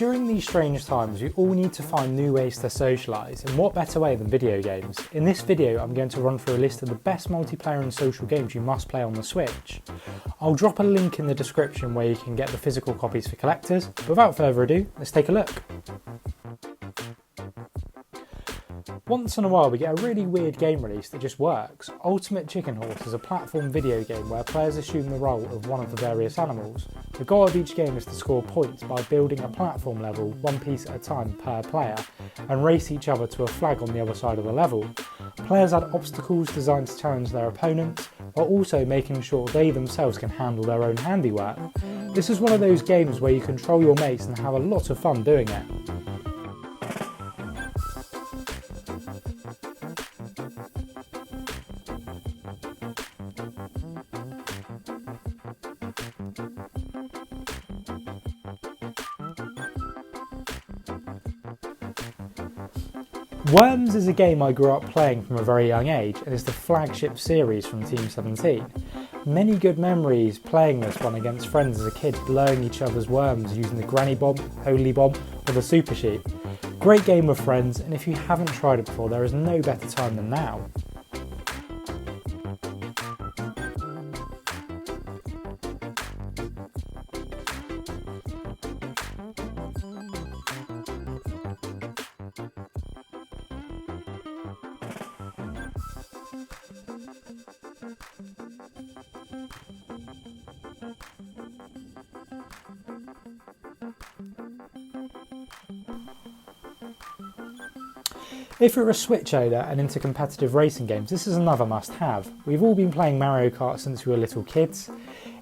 During these strange times, we all need to find new ways to socialise, and what better way than video games? In this video, I'm going to run through a list of the best multiplayer and social games you must play on the Switch. I'll drop a link in the description where you can get the physical copies for collectors, but without further ado, let's take a look. Once in a while we get a really weird game release that just works. Ultimate Chicken Horse is a platform video game where players assume the role of one of the various animals. The goal of each game is to score points by building a platform level one piece at a time per player and race each other to a flag on the other side of the level. Players add obstacles designed to challenge their opponents while also making sure they themselves can handle their own handiwork. This is one of those games where you control your mates and have a lot of fun doing it. Worms is a game I grew up playing from a very young age and is the flagship series from Team 17. Many good memories playing this one against friends as a kid, blowing each other's worms using the granny bomb, holy bomb or the super sheep. Great game with friends, and if you haven't tried it before, there is no better time than now. If you're a Switch owner and into competitive racing games, this is another must-have. We've all been playing Mario Kart since we were little kids,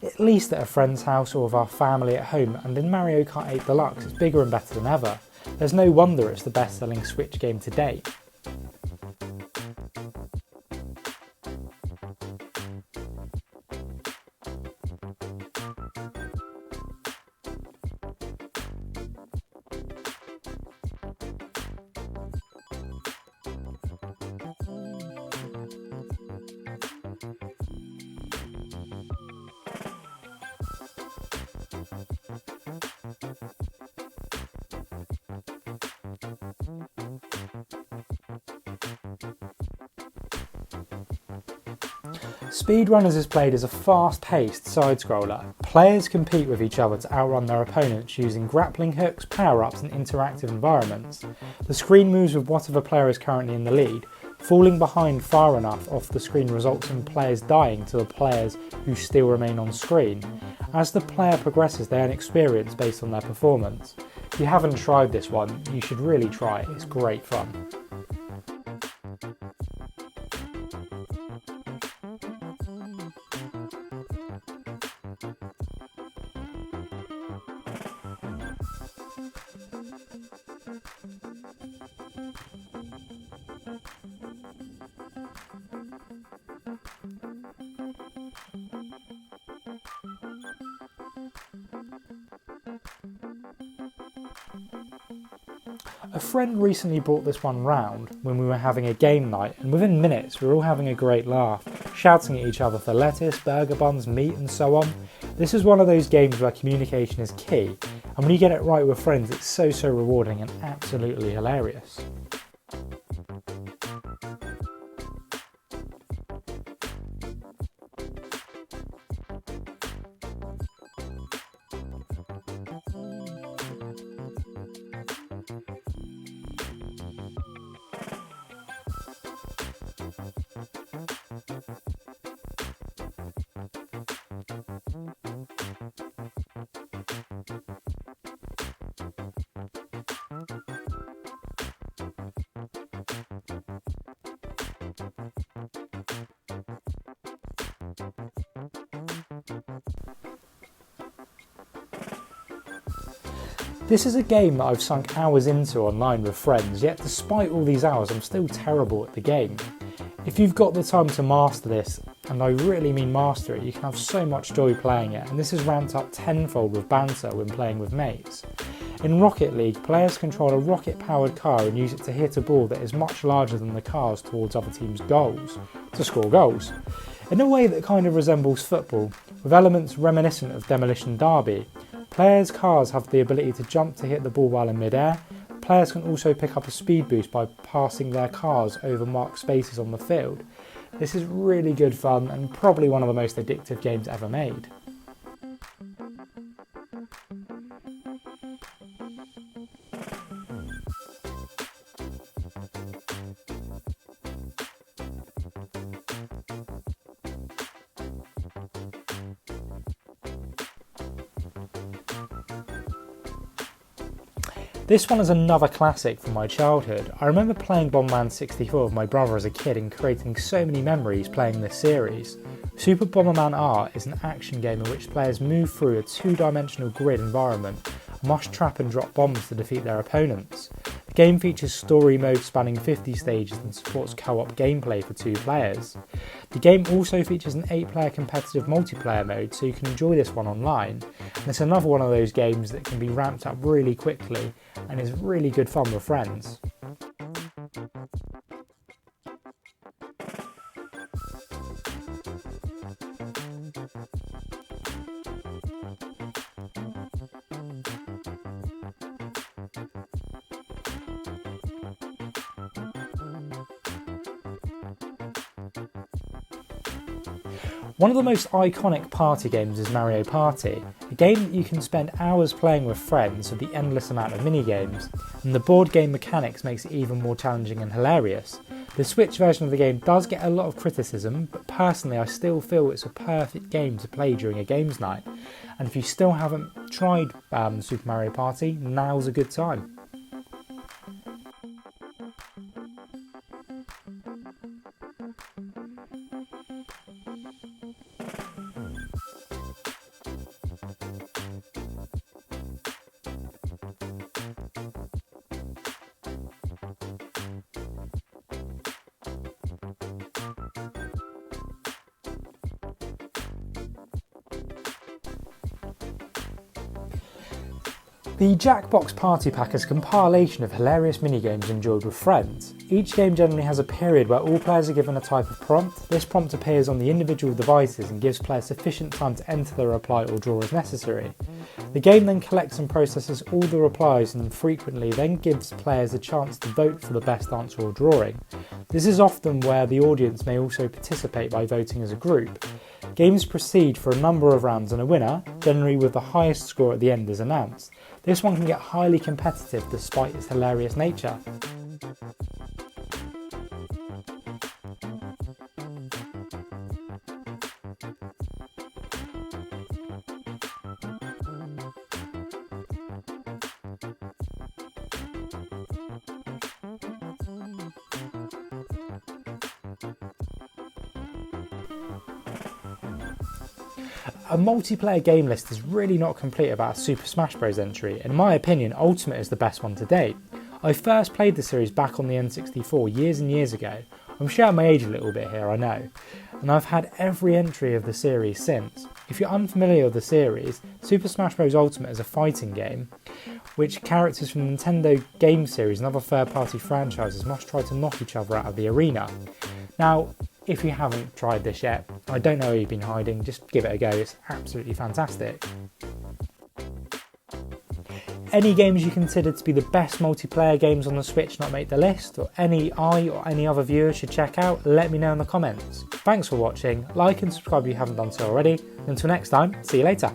at least at a friend's house or with our family at home, and in Mario Kart 8 Deluxe it's bigger and better than ever. There's no wonder it's the best-selling Switch game to date. Speedrunners is played as a fast-paced side-scroller. Players compete with each other to outrun their opponents using grappling hooks, power-ups and interactive environments. The screen moves with whatever player is currently in the lead. Falling behind far enough off the screen results in players dying to the players who still remain on screen. As the player progresses, they earn experience based on their performance. If you haven't tried this one, you should really try it, it's great fun. A friend recently brought this one round when we were having a game night, and within minutes we were all having a great laugh, shouting at each other for lettuce, burger buns, meat and so on. This is one of those games where communication is key, and when you get it right with friends it's so rewarding and absolutely hilarious. This is a game that I've sunk hours into online with friends, yet despite all these hours I'm still terrible at the game. If you've got the time to master this, and I really mean master it, you can have so much joy playing it, and this is ramped up tenfold with banter when playing with mates. In Rocket League, players control a rocket-powered car and use it to hit a ball that is much larger than the cars towards other teams' goals, to score goals. In a way that kind of resembles football, with elements reminiscent of Demolition Derby, Players' cars have the ability to jump to hit the ball while in mid-air. Players can also pick up a speed boost by passing their cars over marked spaces on the field. This is really good fun and probably one of the most addictive games ever made. This one is another classic from my childhood. I remember playing Bomberman 64 with my brother as a kid and creating so many memories playing this series. Super Bomberman R is an action game in which players move through a two-dimensional grid environment and must trap and drop bombs to defeat their opponents. The game features story mode spanning 50 stages and supports co-op gameplay for 2 players. The game also features an 8-player competitive multiplayer mode, so you can enjoy this one online. And it's another one of those games that can be ramped up really quickly and is really good fun with friends. One of the most iconic party games is Mario Party, a game that you can spend hours playing with friends with the endless amount of mini-games, and the board game mechanics makes it even more challenging and hilarious. The Switch version of the game does get a lot of criticism, but personally I still feel it's a perfect game to play during a games night, and if you still haven't tried Super Mario Party, now's a good time. The Jackbox Party Pack is a compilation of hilarious minigames enjoyed with friends. Each game generally has a period where all players are given a type of prompt. This prompt appears on the individual devices and gives players sufficient time to enter the reply or draw as necessary. The game then collects and processes all the replies and frequently then gives players a chance to vote for the best answer or drawing. This is often where the audience may also participate by voting as a group. Games proceed for a number of rounds and a winner, generally with the highest score at the end, is announced. This one can get highly competitive despite its hilarious nature. A multiplayer game list is really not complete about a Super Smash Bros entry. In my opinion, Ultimate is the best one to date. I first played the series back on the N64 years and years ago. I'm showing my age a little bit here, I know. And I've had every entry of the series since. If you're unfamiliar with the series, Super Smash Bros Ultimate is a fighting game which characters from the Nintendo game series and other third-party franchises must try to knock each other out of the arena. Now, if you haven't tried this yet, I don't know where you've been hiding, just give it a go, it's absolutely fantastic. Any games you consider to be the best multiplayer games on the Switch not make the list, or any I or any other viewers should check out, let me know in the comments. Thanks for watching, like and subscribe if you haven't done so already, and until next time, see you later.